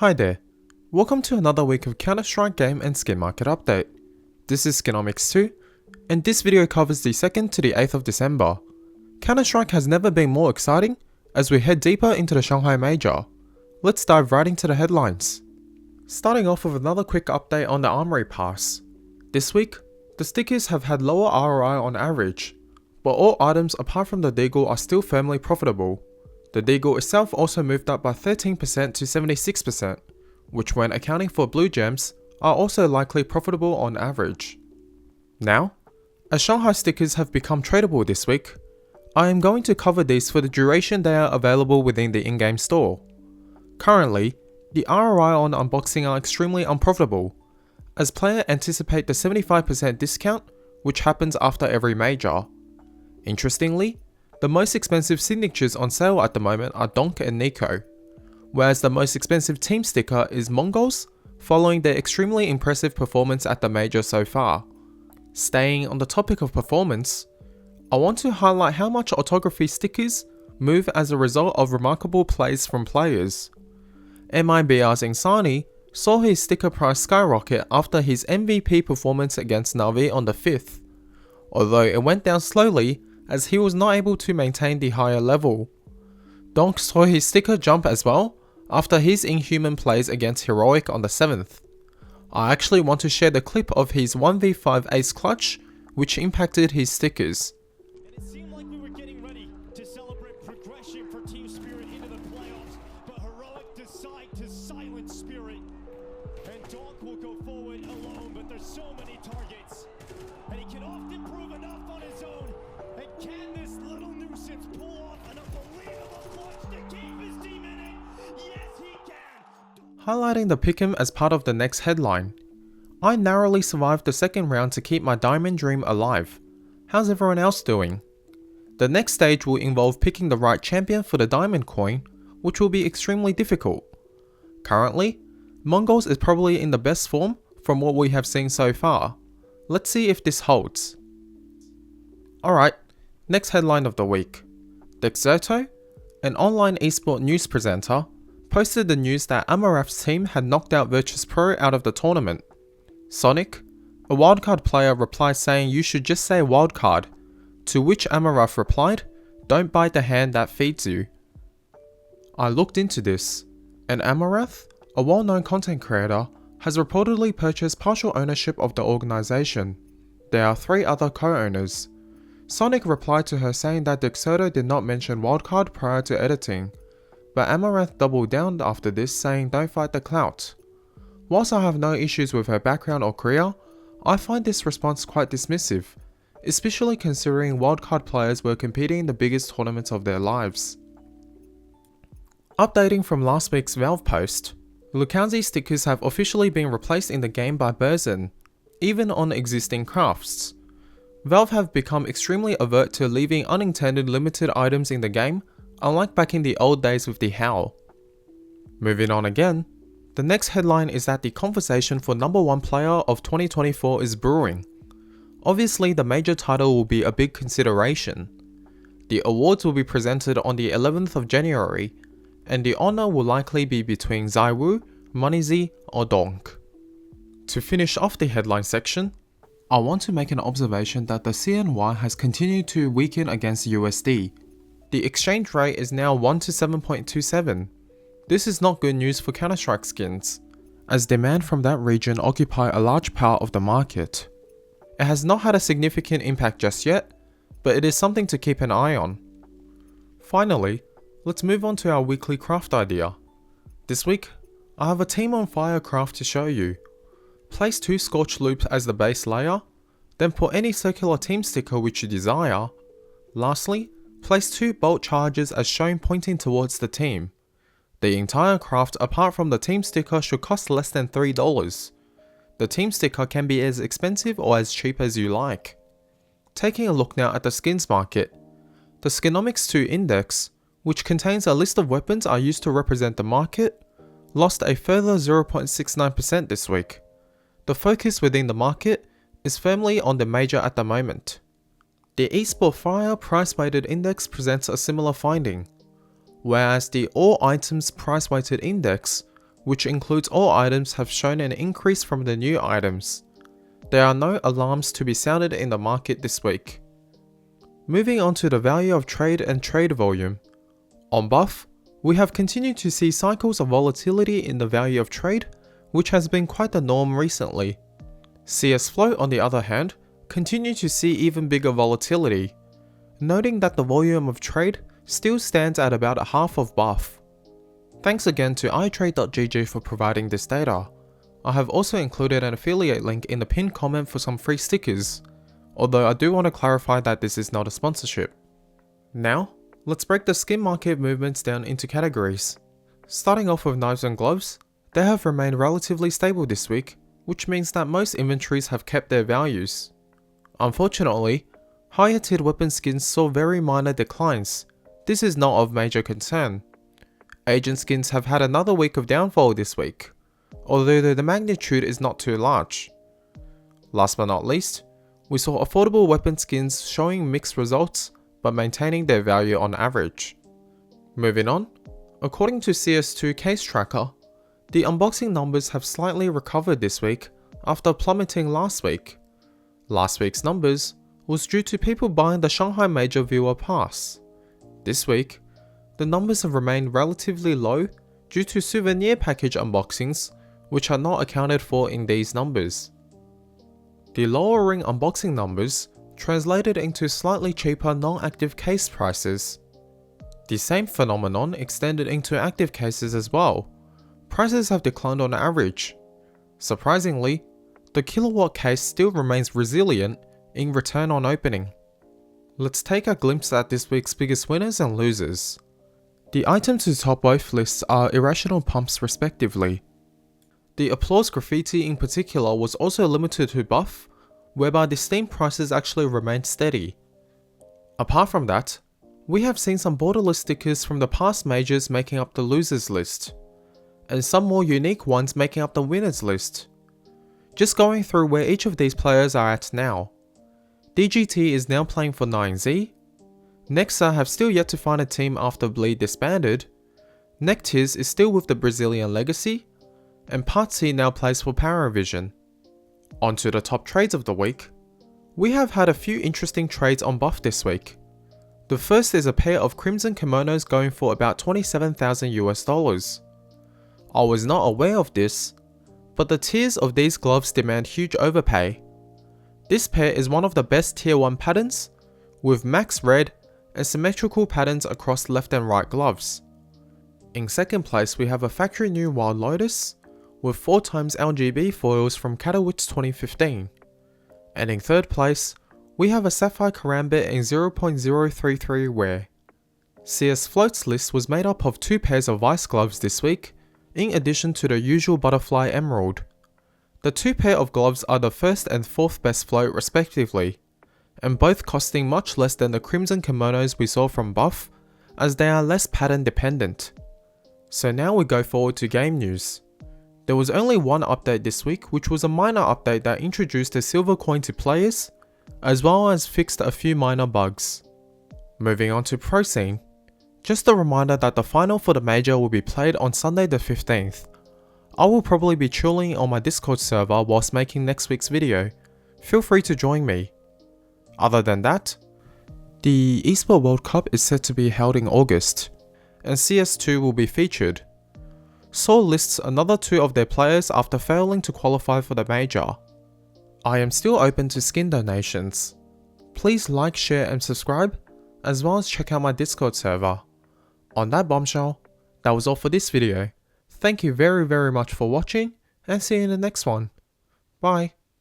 Hi there, welcome to another week of Counter-Strike game and skin market update. This is SkinomiCS2, and this video covers the 2nd to the 8th of December. Counter-Strike has never been more exciting as we head deeper into the Shanghai Major. Let's dive right into the headlines. Starting off with another quick update on the Armory Pass. This week, the stickers have had lower ROI on average, but all items apart from the Deagle are still firmly profitable. The Deagle itself also moved up by 13% to 76%, which when accounting for blue gems, are also likely profitable on average. Now, as Shanghai stickers have become tradable this week, I am going to cover these for the duration they are available within the in-game store. Currently, the ROI on unboxing are extremely unprofitable, as players anticipate the 75% discount which happens after every major. Interestingly, the most expensive signatures on sale at the moment are Donk and Nico, whereas the most expensive team sticker is Mongols, following their extremely impressive performance at the major so far. Staying on the topic of performance, I want to highlight how much autography stickers move as a result of remarkable plays from players. MIBR's Insani saw his sticker price skyrocket after his MVP performance against Navi on the 5th, although it went down slowly as he was not able to maintain the higher level. Donk saw his sticker jump as well after his inhuman plays against Heroic on the 7th. I actually want to share the clip of his 1v5 ace clutch which impacted his stickers. It seemed like we were getting ready to celebrate progression for Team Spirit into the playoffs, but Heroic decide to silence Spirit. And Donk will go forward alone, but there's so many targets. And he can often prove enough on his own. And can this little nuisance pull off an unbelievable clutch to keep his team in it? Yes, he can! Highlighting the pick'em as part of the next headline. I narrowly survived the second round to keep my diamond dream alive. How's everyone else doing? The next stage will involve picking the right champion for the diamond coin, which will be extremely difficult. Currently, Mongols is probably in the best form from what we have seen so far. Let's see if this holds. Alright, next headline of the week. Dexerto, an online esports news presenter, posted the news that Amouranth's team had knocked out Virtus.pro out of the tournament. Sonic, a Wildcard player, replied saying you should just say Wildcard, to which Amouranth replied, don't bite the hand that feeds you. I looked into this, and Amouranth, a well-known content creator, has reportedly purchased partial ownership of the organization. There are 3 other co-owners. Sonic replied to her saying that Dexerto did not mention Wildcard prior to editing, but Amouranth doubled down after this, saying don't fight the clout. Whilst I have no issues with her background or career, I find this response quite dismissive, especially considering Wildcard players were competing in the biggest tournaments of their lives. Updating from last week's Valve post, Lucaozy stickers have officially been replaced in the game by Burzen, even on existing crafts. Valve have become extremely overt to leaving unintended limited items in the game, unlike back in the old days with the Howl. Moving on again, the next headline is that the conversation for number 1 player of 2024 is brewing. Obviously the major title will be a big consideration. The awards will be presented on the 11th of January, and the honour will likely be between ZywOo, Moneyz or Donk. To finish off the headline section, I want to make an observation that the CNY has continued to weaken against USD. The exchange rate is now 1 to 7.27. This is not good news for Counter-Strike skins, as demand from that region occupy a large part of the market. It has not had a significant impact just yet, but it is something to keep an eye on. Finally, let's move on to our weekly craft idea. This week, I have a Team on Fire craft to show you. Place 2 Scorch loops as the base layer, then put any circular team sticker which you desire. Lastly, place 2 bolt charges as shown pointing towards the team. The entire craft apart from the team sticker should cost less than $3. The team sticker can be as expensive or as cheap as you like. Taking a look now at the skins market. The SkinomiCS2 Index, which contains a list of weapons are used to represent the market, lost a further 0.69% this week. The focus within the market is firmly on the major at the moment. The eSport Fire price weighted index presents a similar finding, whereas the all items price weighted index, which includes all items, have shown an increase from the new items. There are no alarms to be sounded in the market this week. Moving on to the value of trade and trade volume. On buff, we have continued to see cycles of volatility in the value of trade, which has been quite the norm recently. CS Float, on the other hand, continue to see even bigger volatility, noting that the volume of trade still stands at about half of buff. Thanks again to itrade.gg for providing this data. I have also included an affiliate link in the pinned comment for some free stickers, although I do want to clarify that this is not a sponsorship. Now, let's break the skin market movements down into categories. Starting off with knives and gloves, they have remained relatively stable this week, which means that most inventories have kept their values. Unfortunately, higher tiered weapon skins saw very minor declines. This is not of major concern. Agent skins have had another week of downfall this week, although the magnitude is not too large. Last but not least, we saw affordable weapon skins showing mixed results but maintaining their value on average. Moving on, according to CS2 Case Tracker, the unboxing numbers have slightly recovered this week after plummeting last week. Last week's numbers was due to people buying the Shanghai Major Viewer Pass. This week, the numbers have remained relatively low due to souvenir package unboxings, which are not accounted for in these numbers. The lowering unboxing numbers translated into slightly cheaper non-active case prices. The same phenomenon extended into active cases as well. Prices have declined on average. Surprisingly, the kilowatt case still remains resilient in return on opening. Let's take a glimpse at this week's biggest winners and losers. The items to top both lists are irrational pumps respectively. The applause graffiti in particular was also limited to buff, whereby the Steam prices actually remained steady. Apart from that, we have seen some borderless stickers from the past majors making up the losers list, and some more unique ones making up the winners list. Just going through where each of these players are at now. DGT is now playing for 9Z, Nexa have still yet to find a team after Bleed disbanded, Nectiz is still with the Brazilian Legacy, and Partsy now plays for Paravision. On to the top trades of the week. We have had a few interesting trades on buff this week. The first is a pair of crimson kimonos going for about $27,000 US. I was not aware of this, but the tiers of these gloves demand huge overpay. This pair is one of the best tier 1 patterns, with max red and symmetrical patterns across left and right gloves. In second place we have a factory new Wild Lotus, with 4x LGB foils from Katowice 2015. And in third place, we have a Sapphire Karambit in 0.033 wear. CS Float's list was made up of 2 pairs of Vice gloves this week, in addition to the usual Butterfly Emerald. The 2 pair of gloves are the first and 4th best float respectively, and both costing much less than the crimson kimonos we saw from buff, as they are less pattern dependent. So now we go forward to game news. There was only one update this week, which was a minor update that introduced a silver coin to players, as well as fixed a few minor bugs. Moving on to Pro Scene. Just a reminder that the final for the major will be played on Sunday the 15th. I will probably be chilling on my Discord server whilst making next week's video. Feel free to join me. Other than that, the eSports World Cup is set to be held in August, and CS2 will be featured. Seoul lists another 2 of their players after failing to qualify for the major. I am still open to skin donations. Please like, share and subscribe, as well as check out my Discord server. On that bombshell, that was all for this video. Thank you very much for watching, and see you in the next one. Bye.